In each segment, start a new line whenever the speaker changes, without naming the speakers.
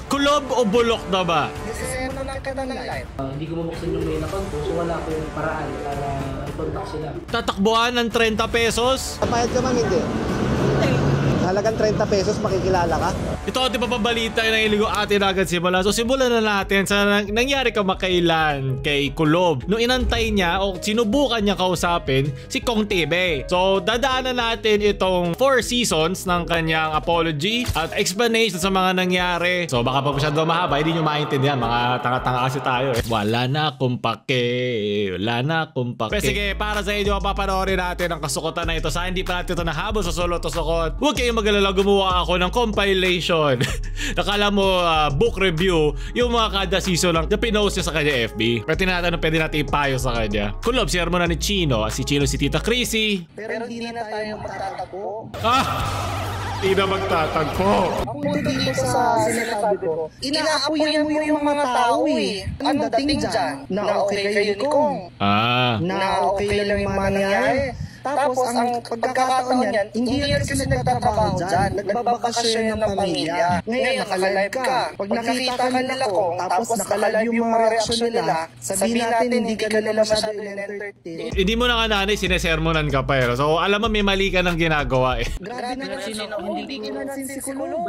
Kulob o bulok na ba?
Disisemo ng kanang live.
Hindi ko mabuksan yung main account ko, so wala ko yung paraan para i-contact sila.
Tatakbuhan ng 30 pesos?
Kapayad ka ma'am, hindi. Halagang 30 pesos, makikilala ka?
Ito, di ba pabalita na iligo atin agad simula? So simulan na natin sa nangyari kamakailan kay Kulob. Nung inantay niya o sinubukan niya kausapin si Kong TV. So dadaanan natin itong 4 seasons ng kanyang apology at explanation sa mga nangyari. So baka pa masyado mahaba, hindi nyo maintindihan. Mga tanga-tanga kasi tayo eh. Wala na akong pake. Wala na akong pake. Pero sige, para sa inyo, papanoorin natin ang kasukotan na ito. Sa hindi pa natin ito nahabol sa solo to sukot. Huwag kayong magalala, gumawa ako ng compilation. Nakala mo book review yung mga kada season lang na pinost niya sa kanya FB. Pero tinatanong pwede natin ipayo sa kanya. Kulob, share mo na ni Chino. Si Chino si Tita Chrissy.
Pero hindi na tayo magtatagpo.
Hindi na magtatagpo.
Ang punto dito sa sinasabi ko, inaapoyan mo yung mga tao eh. Ano dating dyan? Na okay kayo ni Kong. Na okay lang yung mga nangyari. Tapos ang pagkakataon yan, hindi yan kasi nagtatrabaho dyan. Nagbabakasyon ng pamilya. Ngayon, nakalive ka. Pag nakita ka nila Kong, tapos nakalive yung mga reaksyon nila, sabihin natin hindi ka nila masyado in-entertain.
Hindi mo na nga nanay, sinesermonan ka pa eh. So alam mo may mali ka ng ginagawa eh.
Grabe na hindi ko nansin si Kulob.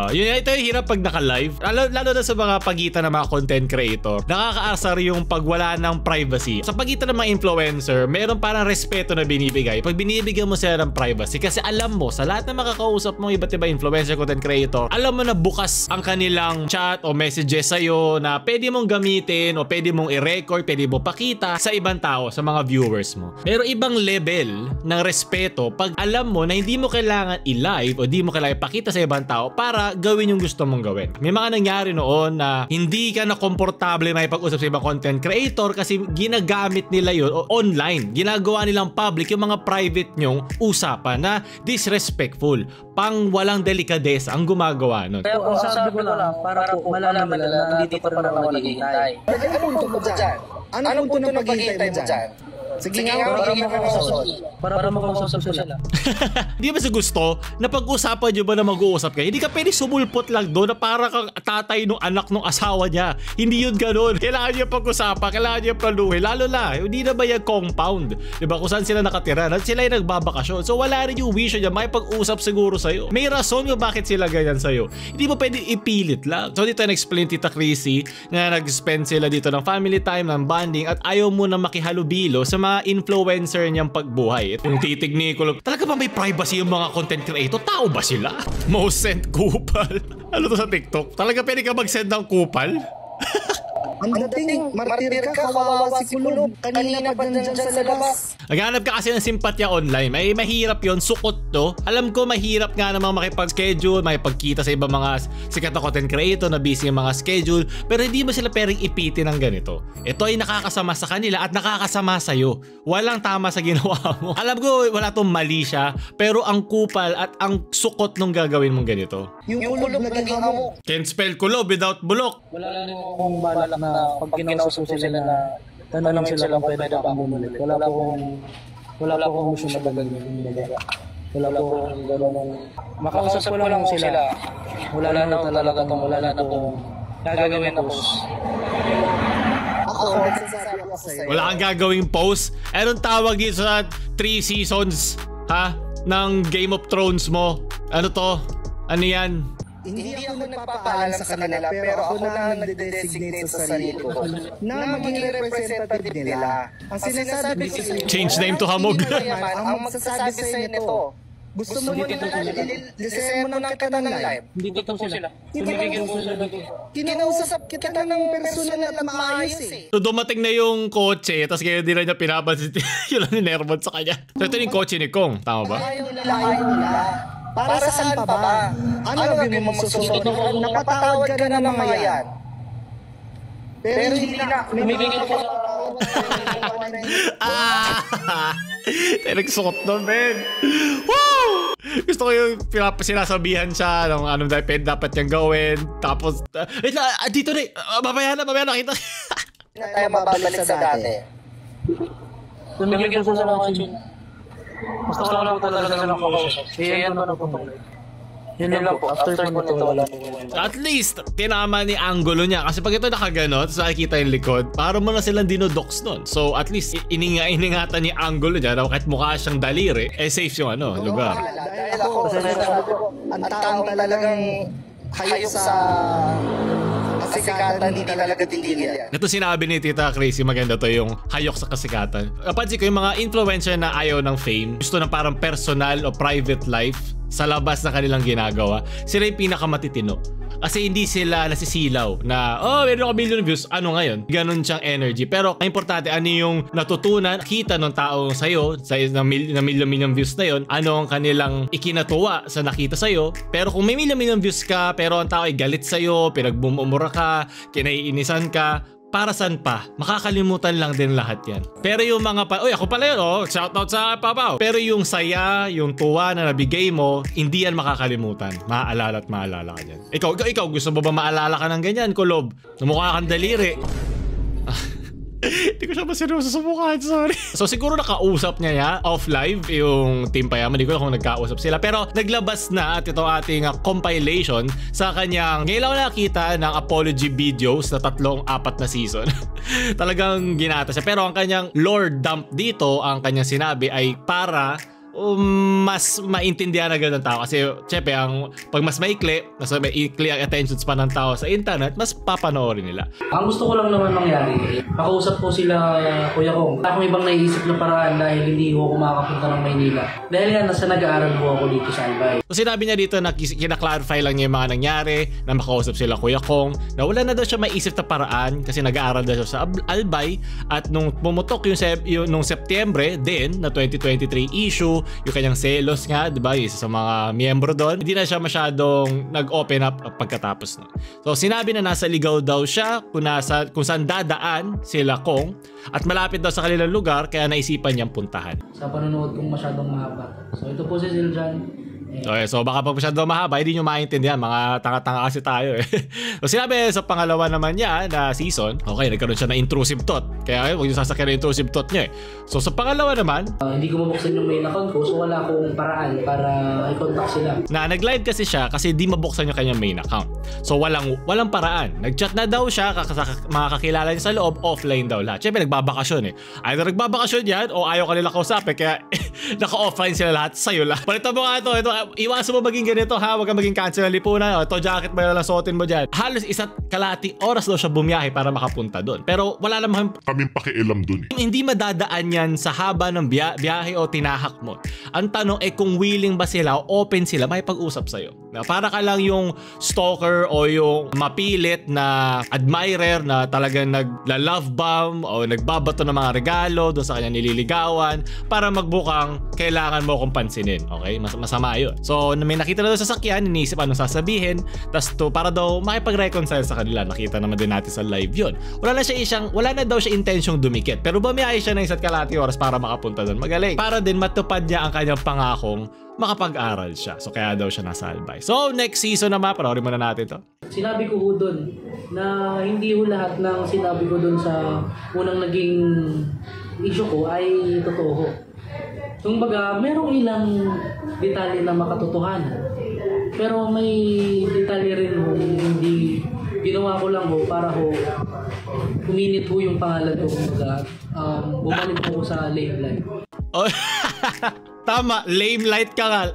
Ito yung hirap pag naka-live. Lalo na sa mga pagitan ng mga content creator. Nakakaasar yung pagwala ng privacy. Sa pagitan ng mga influencer, meron parang respeto na binibigay. Pag binibigyan mo sila ng privacy, kasi alam mo, sa lahat na makakausap mong iba't iba influencer, content creator, alam mo na bukas ang kanilang chat o messages sa'yo na pwede mong gamitin o pwede mong i-record, pwede mong pakita sa ibang tao, sa mga viewers mo. Pero ibang level ng respeto pag alam mo na hindi mo kailangan i-live o hindi mo kailangan ipakita sa ibang tao para gawin yung gusto mong gawin. May mga nangyari noon na hindi ka na komportable may pag-usap sa ibang content creator kasi ginagamit nila yun o online. Ginagawa nilang public yung mga private nyong usapan na disrespectful, pang walang delikadesa ang gumagawa nun.
Kaya kung sabi ko lang, para po malaman nila na hindi pa rin ako naghihintay.
Ano punto mo dyan? Ano punto ng paghihintay mo dyan? Sige nga,
para makausap sila.
Di ba sa gusto na pag-usapan nyo ba na mag-uusap kayo? Hindi ka pwede sumulpot lang doon na para kang tatay ng anak ng asawa niya. Hindi yun ganun. Kailangan niya pag-usapan, kailangan niya paluhin. Lalo na, hindi na ba yung compound? Di ba kung saan sila nakatira? Sila yung nagbabakasyon. So wala rin yung wish niya. May pag-usap siguro sa'yo. May rason kung bakit sila ganyan sa'yo. Hindi mo pwede ipilit lang. So dito na-explain Tita Chrissy na nag-spend sila dito ng family time, ng bonding at ayaw mo na makihalubilo sa mga influencer niyang pagbuhay. Kung titig ni Kulob, talaga ba may privacy yung mga content creator? Tao ba sila? Most sent kupal. Ano to sa TikTok? Talaga pwede ka mag-send ng kupal?
Ang dating, martir ka, kawawa si Kulob. Kanina pa dyan sa labas.
Naghanap ka kasi ng simpatya online. May mahirap yon, sukot to. Alam ko mahirap nga namang makipag-schedule, makipagkita sa ibang mga sikat na content creator na busy yung mga schedule. Pero hindi mo sila pwedeng ipitin ng ganito. Ito ay nakakasama sa kanila at nakakasama sa'yo. Walang tama sa ginawa mo. Alam ko wala tong mali siya, pero ang kupal at ang sukot nung gagawin mong ganito.
Yung Kulob naging amo.
Can't spell Kulob without bulok.
Wala lang akong balak na pag kinausap ko sila na tanong sila lang pwede ba akong bumalik. Wala po akong gusto na gagawin. Wala po akong gano'n. Makausap ko lang sila. Wala na talaga itong wala na itong gagawin na post.
Ako, nagsasabi ako sa'yo.
Wala kang gagawing post? Anong tawag dito sa 3 seasons ha ng Game of Thrones mo? Ano to? Ano yan?
Hindi ako nagpapaalam sa kanila, pero ako na nagde-designate sa sarili ko na maging representative nila. Ang sinasabi ko sa inyo,
Change name to Hamog.
ang magsasabi sa inyo nito, gusto mo na lisayan mo ng kita ng live.
Hindi ko sila. Tumibigyan ko sila.
Kinausap kita ng personal at maayos eh.
So dumating na yung kotse, tapos kaya di na niya pinapansin yun lang ni Nermod sa kanya. So ito yung kotse ni Kong, tama ba?
Ayaw nila. Para saan pa ba? Ano gawin mo magsusunod? Napatawad ka na ng mga yan. Pero hindi na.
Tumibigyan ko
Nagsuot doon, men. Woo! Gusto ko yung sinasabihan siya anong dapat niyang gawin. Tapos, dito na, mamaya na, nakita.
Na tayo mababalik sa dati.
Tumibigyan ko sa mga chin. Gusto ko lang talaga ng kausap. Kaya yan ba na pumalay? Yun lang po. After po nito, wala po.
At least, tinama ni angulo niya. Kasi pag ito nakaganot, so nakikita yung likod, para mo na silang dinodox nun. So at least, iningatan ni angulo niya na kahit mukha siyang daliri, safe yung lugar.
Dahil ako, ang taong talagang hayop sa kasikatan, hindi talaga tingin yan.
Ito sinabi ni Tita Crazy, maganda to yung hayok sa kasikatan. Napansin ko yung mga influencer na ayaw ng fame, gusto ng parang personal o private life sa labas na kanilang ginagawa, sila yung pinakamatitino. Kasi hindi sila nasisilaw na, meron ako million views, ano ngayon? Ganon siyang energy. Pero ang importante, ano yung natutunan, kita ng tao sa'yo, na million views na yon, ano ang kanilang ikinatuwa sa nakita sa'yo. Pero kung may million views ka, pero ang tao ay galit sa'yo, pinagbumumura ka, kinaiinisan ka, para saan pa? Makakalimutan lang din lahat yan. Pero yung mga ako pala yun, shoutout sa Papaw. Pero yung saya, yung tuwa na nabigay mo, hindi yan makakalimutan. Maaalala at maalala ka dyan. Ikaw gusto mo ba maalala ka ng ganyan, Kulob? Namukha kang daliri. Hindi ko siya maseryoso sa mukha, sorry. So siguro nakausap niya off live yung Team Payaman. Hindi ko lang kung nagkausap sila. Pero naglabas na at ito ating compilation sa kanyang ngayon lang nakita ng apology videos na 3-4 na season. Talagang ginata siya. Pero ang kanyang lore dump dito, ang kanyang sinabi ay para mas maintindihan agad ng tao. Kasi syempre, pag mas maikli, may ikli ang attention span ng tao sa internet, mas papanoorin nila.
Ang gusto ko lang naman mangyari, makausap ko sila, Kuya Kong. Akong ibang naiisip na paraan dahil hindi ko makapunta ng Maynila. Dahil nga nasa nag-aaral ko ako dito sa Albay. So sinabi niya dito na kinaklarify lang niya yung mga nangyari, na makausap sila Kuya Kong, na wala na daw siya maisip na paraan kasi nag-aaral daw siya sa Albay. At nung pumutok nung Septyembre din na 2023 issue, yung kanyang selos nga, di ba, isa sa mga miyembro doon, hindi na siya masyadong nag-open up pagkatapos nun. So sinabi na nasa ligaw daw siya kung saan dadaan sila Kong at malapit daw sa kanilang lugar kaya naisipan niyang puntahan. Sa panonood kong masyadong mahaba. So ito po si Siljan.
Okay, so baka pag masyado mahaba, hindi nyo maintindihan. Mga tanga-tanga kasi tayo eh. So sinabi sa pangalawa naman niya na season, okay, nagkaroon siya ng intrusive thought. Kaya huwag yung sasakyan ng intrusive thought niya eh. So sa pangalawa naman,
hindi ko mabuksan yung main account ko, so wala akong paraan para i-contact sila.
Nag-live kasi siya kasi di mabuksan yung kanyang main account. So walang paraan. Nag-chat na daw siya, mga kakilala niya sa loob, offline daw lahat. Siyempre nagbabakasyon eh. Either nagbabakasyon yan o ayaw kanila kausapin, kaya naka-offline sila lahat, sa'yo lahat. Palitan mo nga ito, iwasan mo maging ganito ha, huwag kang maging cancel ng lipunan. Ito jacket mo lang suotin mo dyan. Halos 1.5 oras daw siya bumiyahe para makapunta doon. Pero wala naman
kaming pakialam doon eh.
Hindi madadaan yan sa haba ng biyahe o tinahak mo. Ang tanong ay kung willing ba sila o open sila may pag-usap sa'yo. Para ka lang yung stalker o yung mapilit na admirer na talagang nagla-love bomb o nagbabato ng mga regalo doon sa kanya nililigawan para magbukang kailangan mo akong pansinin. Okay? Masama yun. So may nakita na doon sa sakyan, iniisip anong sasabihin, tas para daw makipag-reconcile sa kanila. Nakita naman din natin sa live yun. Wala na daw siya intensyong dumikit, pero bumiyahe siya ng 1.5 oras para makapunta doon. Magaling. Para din matupad niya ang kanyang pangakong makapag-aral siya. So kaya daw siya nasa Albay. So next season naman, panoorin muna natin to.
Sinabi ko doon na hindi lahat ng sinabi ko doon sa unang naging issue ko ay totoo. Kumbaga, merong ilang detalye na makatotohanan. Pero may detalye rin hindi ginawa ko lang para kuminit yung pangalan ko. Kumbaga, bumalik po sa late life.
Tama, lame light ka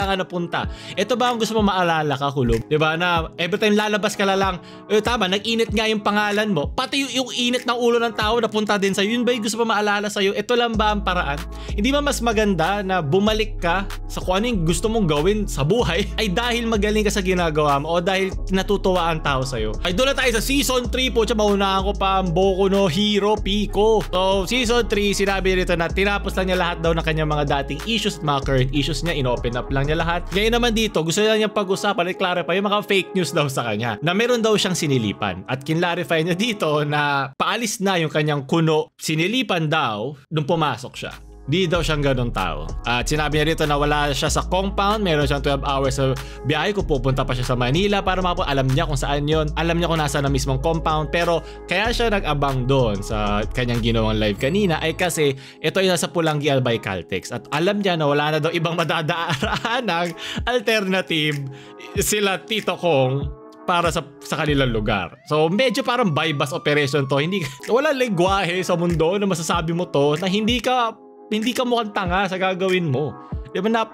nga napunta. Ito ba ang gusto mo maalala ka, Kulob? Diba na every time lalabas ka lang, tama, nag-init nga yung pangalan mo. Pati yung init ng ulo ng tao napunta din sa'yo. Yun ba yung gusto mo maalala sa'yo? Ito lang ba ang paraan? Hindi ba mas maganda na bumalik ka sa kung ano yung gusto mong gawin sa buhay ay dahil magaling ka sa ginagawa mo o dahil natutuwa ang tao sa'yo? Ay doon na tayo sa season 3 po. Tsaka maunahan ko pa ang Boku no Hero Pico. So season 3, sinabi nito na tinapos lang niya lahat daw ng kanyang mga dating issues at mga current issues niya, inopen up lang niya lahat. Ngayon naman dito, gusto niya pag-usapan at clarify yung mga fake news daw sa kanya na meron daw siyang sinilipan. At kinlarify niya dito na paalis na yung kanyang kuno, sinilipan daw nung pumasok siya. Di daw siyang ganun tao. At sinabi niya dito na wala siya sa compound, meron siyang 12 hours sa biyahe kung pupunta pa siya sa Manila para alam niya kung saan yon, alam niya kung nasa na mismong compound. Pero kaya siya nag-abang doon sa kanyang ginawang live kanina ay kasi ito ay nasa Pulangi Albay Caltex at alam niya na wala na daw ibang madadaanan ng alternative sila Tito Kong para sa kanilang lugar. So medyo parang bypass operation to. Wala lengguwahe sa mundo na masasabi mo to na hindi ka mukhang tanga sa gagawin mo. Diba na,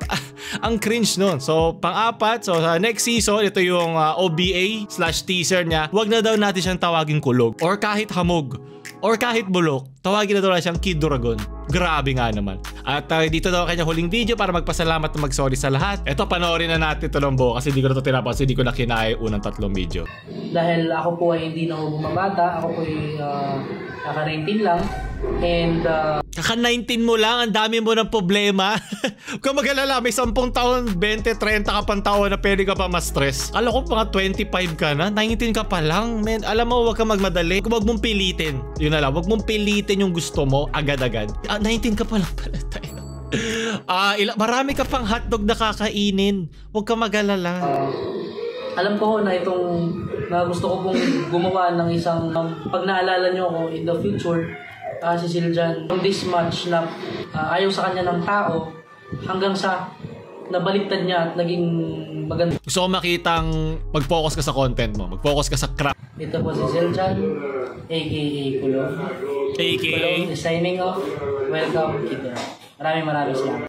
ang cringe nun. So, pang-apat, so sa next season, ito yung OBA/teaser niya. Wag na daw natin siyang tawaging kulog or kahit hamog or kahit bulok. Tawagin na daw na siyang Kid Dragon. Grabe nga naman. At dito daw kanya huling video para magpasalamat at mag-sorry sa lahat. Ito, panoorin na natin ito ng buo kasi hindi ko na ito tinapos kasi hindi ko na kinaya unang 3 video.
Dahil ako po ay hindi na bumabata, ako po ay kaka-19 lang. And
Kaka-19 mo lang, ang dami mo ng problema. Kung mag-alala, may 10 taon, 20, 30 ka pang taon na pwede ka pa ma-stress. Alam ko mga 25 ka na, 19 ka pa lang. Man, alam mo, huwag ka magmadali. Huwag mong pilitin. Yun na lang, huwag mong pilitin yung gusto mo agad-agad. 19 ka pa lang pala tayo. Marami ka pang hotdog na kakainin. Huwag ka mag-alala.
Alam ko na na gusto ko pong gumawa ng isang pag naalala nyo ako in the future, si Siljan, this much na ayaw sa kanya ng tao hanggang sa nabaliktad niya at naging maganda.
Gusto ko makitang mag-focus ka sa content mo, mag-focus ka sa craft.
Ito po si Siljan, aka Kulong. Kulong is signing off. Welcome, Kid Dragon. Maraming salamat.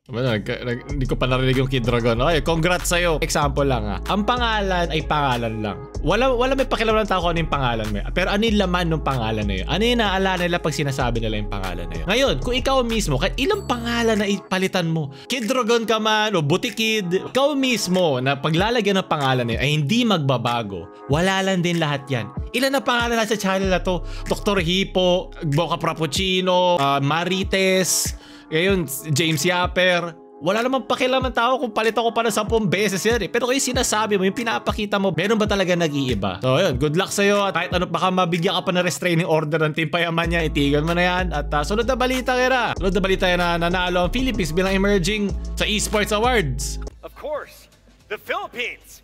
Hindi ko pa narinig yung Kid Dragon. Okay, congrats sa'yo. Example lang Ang pangalan ay pangalan lang. Wala may pakialam ng tao kung ano yung pangalan mo. Pero ano yung laman ng pangalan na yun? Ano yung naaalala nila pag sinasabi nila yung pangalan na yun? Ngayon, kung ikaw mismo, kahit ilang pangalan na ipalitan mo, Kid Dragon ka man o Butikid, ikaw mismo na paglalagyan ng pangalan na yun ay hindi magbabago. Wala lang din lahat yan. Ilan na pangalan na sa channel na to? Dr. Hippo, Boca Frappuccino, Marites, ngayon, James Yapper. Wala namang pakialam ng tao kung palit ako para 10 beses yan Pero kung yung sinasabi mo, yung pinapakita mo, meron ba talaga nag-iiba? So yun, good luck sa'yo. At kahit ano, baka mabigyan ka pa ng restraining order ng Team Payaman niya, itigan mo na yan. At sunod na balita kaya. Sunod na balita na nanalo ang Philippines bilang emerging sa Esports Awards.
Of course, the Philippines!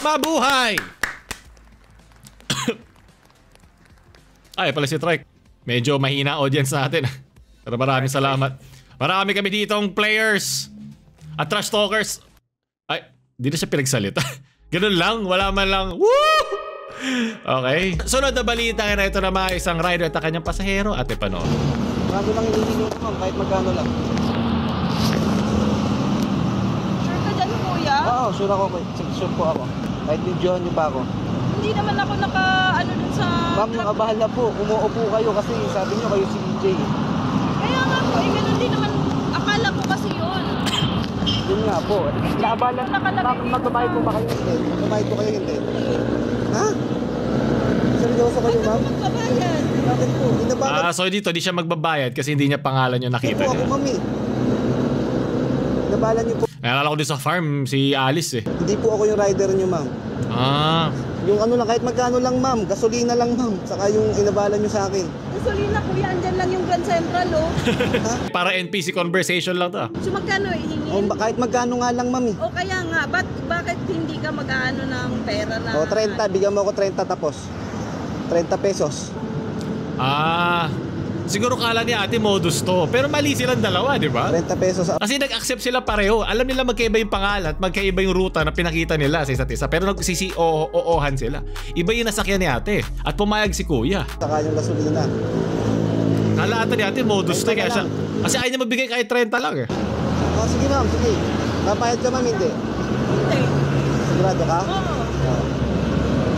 Mabuhay! Ay, pala si Trike. Medyo mahina audience natin. Pero maraming salamat. Marami kami ditong players at trash talkers. Ay, di na siya pinagsalita. Ganun lang, wala man lang. Woo! Okay. Sunod na balita na ito na mga isang rider at kanyang pasahero. Ate, panood.
Marami lang hinihingi ko, ma'am, kahit magkano lang.
Sure ka dyan, kuya?
Oo, sure ako. Sure po ako. Kahit videohan niyo pa ako.
Hindi naman ako dun sa...
Ma'am, nakabahala po. Umuupo kayo kasi sabi niyo kayo si EJ.
Kaya nga po, ganun din naman. Akala ko kasi yun.
Yun nga po. Nakabahala. Magbabayad po ba kayo? Hindi. Magbabayad po kayo? Hindi. Ha? Seryoso kayo, ma'am?
Magbabayad.
Bakit po? Inabalan.
So dito, di siya magbabayad kasi hindi niya pangalan yung nakita
Hindi po ako,
niya.
ma'am eh. Inabalan niyo po.
Naalala ko din sa farm, si Alice
Hindi po ako yung rider niyo, ma'am. Yung ano lang, kahit magkano lang, ma'am. Gasolina lang, ma'am. Saka yung inabalan niyo sa akin.
Gasolina, kuya. Andyan lang yung Grand Central, oh.
Para NPC conversation lang to.
So magkano ihingi?
Kahit magkano nga lang, ma'am eh.
O kaya nga, bakit hindi ka mag-ano ng pera na...
O, 30. Bigyan mo ako 30 tapos. 30 pesos.
Siguro kala ni ate modus to. Pero mali silang dalawa, di ba?
30 pesos.
Kasi nag-accept sila pareho. Alam nila magkaiba yung pangalan at magkaiba yung ruta na pinakita nila sa isa't isa. Pero nagsisi-oo-han sila. Iba yung nasakyan ni ate. At pumayag si kuya.
Saka yung gasolina.
Kala ata ni ate modus to. Kaya siya, kasi ayaw niya mabigay kahit 30 lang
O, sige ma'am, sige. Papayad ka ma'am, hindi.
Hindi.
Sigurado ka?
Oo.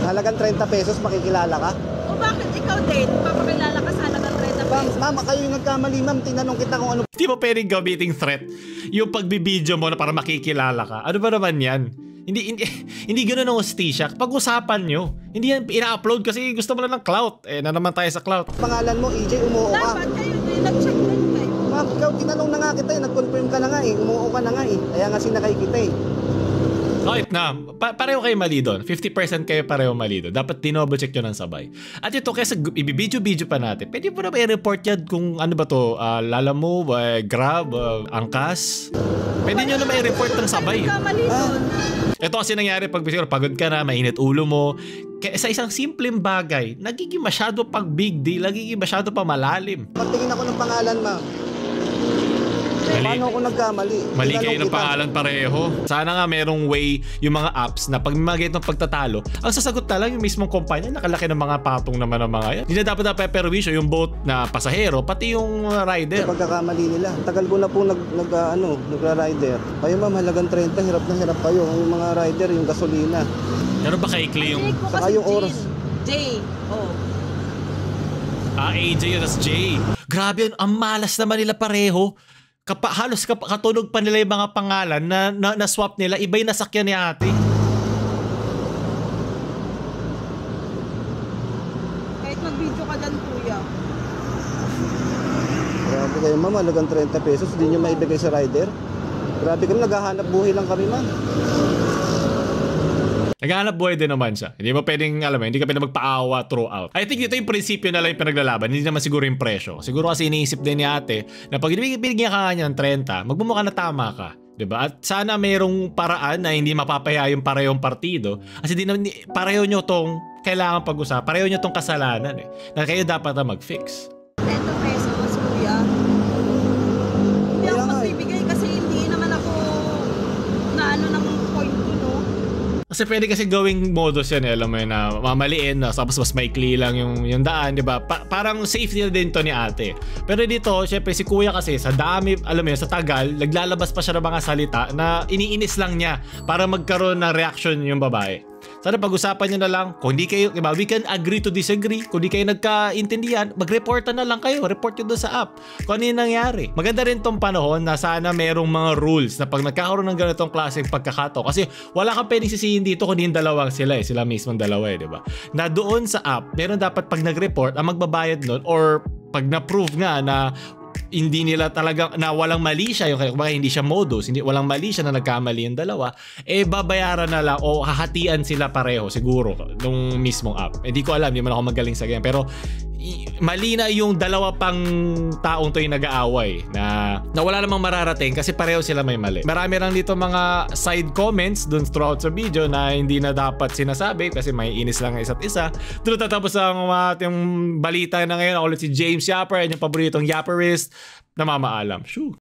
Halagang 30 pesos, makikilala ka?
O bakit ikaw din? Papakilala ka sa halagang 30 pesos?
Ma'am, kayo yung nagkamali ma'am. Tinanong kita kung ano.
Hindi mo pwedeng gamiting threat yung pagbibideo mo na para makikilala ka. Ano ba naman yan? Hindi ganoon ang hostisya. Pag-usapan nyo. Hindi yan ina-upload kasi gusto mo lang ng clout. Na naman tayo sa clout.
Pangalan mo, EJ, umuo ka.
Dapat kayo din. Nag-check din kayo.
Ma'am, ikaw tinanong na nga kita eh. Nag-confirm ka na nga eh. Umuo ka na nga eh. Kaya nga sinakay kita eh.
Kahit na, pareho kayo mali doon. 50% kayo pareho mali doon. Dapat dinoble check nyo ng sabay. At ito, kaysa ibibidyo-video pa natin, pwede po na i-report yan kung ano ba to, Lalamove, Grab, Angkas. Pwede nyo na i-report ng sabay. Ito kasi nangyari pag pagod ka na, mainit ulo mo. Kaya sa isang simpleng bagay, nagiging masyado pag big deal, nagiging masyado pa malalim.
Pagtingin ako ng pangalan, ma'am. Paano ako nagkamali?
Mali kayo ng pangalan pareho. Sana nga merong way yung mga apps na pag may mga ganitong pagtatalo, ang sasagot na lang yung mismong kumpanya, nakalaki ng mga patong naman ng mga yan. Hindi na dapat na peperwisyo yung boat na pasahero, pati yung rider.
Pagkakamali nila. Tagal ko na po nagra-rider. Kayo ma'am, halagang 30, hirap na hirap kayo. Yung mga rider, yung gasolina.
Ano ba kaikli yung...
Saka yung oras.
J. Oh.
AJ yun, tas J. Grabe yun, ang malas naman nila pareho. Halos katunog pa nila yung mga pangalan na swap nila. Iba yung nasakyan ni ate.
Kahit mag-video ka dyan, kuya.
Grabe kayo ma'am, halagang 30 pesos. Hindi nyo maibigay sa rider. Grabe kami, naghahanap buhay lang kami ma'am.
Naghahanap buhay din naman siya. Hindi mo pwedeng, alam mo, hindi ka pwedeng magpaawa throughout. I think dito yung prinsipyo na lang yung pinaglalaban. Hindi naman siguro yung presyo. Siguro kasi iniisip din ni ate na pag binigyan ka nga niya ng 30, magmumukha na tama ka. Diba? At sana merong paraan na hindi mapapaya yung parehong partido. Kasi di naman, pareho nyo tong kailangan pag-usap. Pareho nyo tong kasalanan eh. Na kayo dapat na mag-fix.
30 pesos, kuya. Hindi ako magbibigay kasi hindi naman ako na ano ng point ko, no?
Kasi pwede kasi gawing modus yan, alam mo yun, na mamaliin na tapos mas maikli lang yung daan, di ba? Parang safe deal din to ni ate. Pero dito, syempre si kuya kasi sa dami, alam mo yun, sa tagal, naglalabas pa siya ng mga salita na iniinis lang niya para magkaroon ng reaction yung babae. Sana pag-usapan nyo na lang, kung hindi kayo, diba, we can agree to disagree. Kung hindi kayo nagkaintindihan, mag-reporta na lang kayo. Report nyo doon sa app. Kung ano yung nangyari. Maganda rin tong panahon na sana merong mga rules na pag nagkakaroon ng ganitong klaseng pagkakato. Kasi wala kang pwedeng sisihin dito kung yung dalawang sila eh. Sila mismong dalawa eh, diba? Na doon sa app, meron dapat pag nag-report, ang magbabayad nun or pag na-prove nga na hindi nila talaga na walang mali siya, yung kaya hindi siya modus, walang mali siya na nagkamali yung dalawa, eh babayaran na lang o hahatian sila pareho siguro nung mismong app. Hindi ko alam, hindi man ako magaling sa ganyan, pero mali na yung dalawa pang taong to yung nag-aaway na wala namang mararating kasi pareho sila may mali. Marami lang dito mga side comments dun throughout sa video na hindi na dapat sinasabi kasi may inis lang isa't isa. Doon tatapos ang ating balita na ngayon. Ako ulit si James Yapper, yung paboritong Yapperist na mamaalam. Shoo!